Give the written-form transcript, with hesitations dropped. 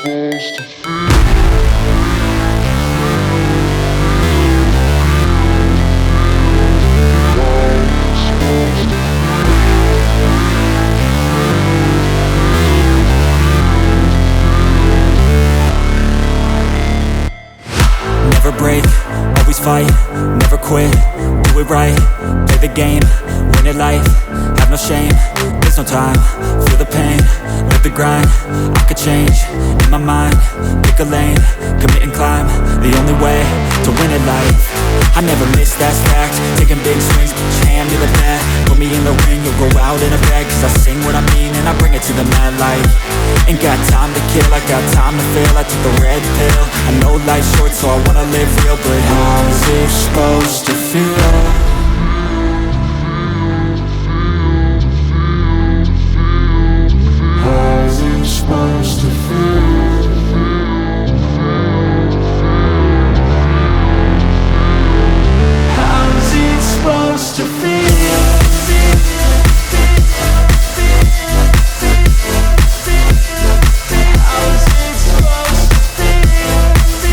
Never break, always fight, never quit, do it right, play the game, win it life, have no shame, there's no time, feel the pain, live the grind, I could change, in my mind, pick a lane, commit and climb, the only way to win it life. I never miss, that's fact, taking big swings, put your hand to the bat, put me in the ring, you'll go out in a bag, cause I sing what I mean and I bring it to the mad light. Ain't got time to kill, I got time to feel, I took the red pill, I know life's short so I wanna live real, but how's it supposed to feel?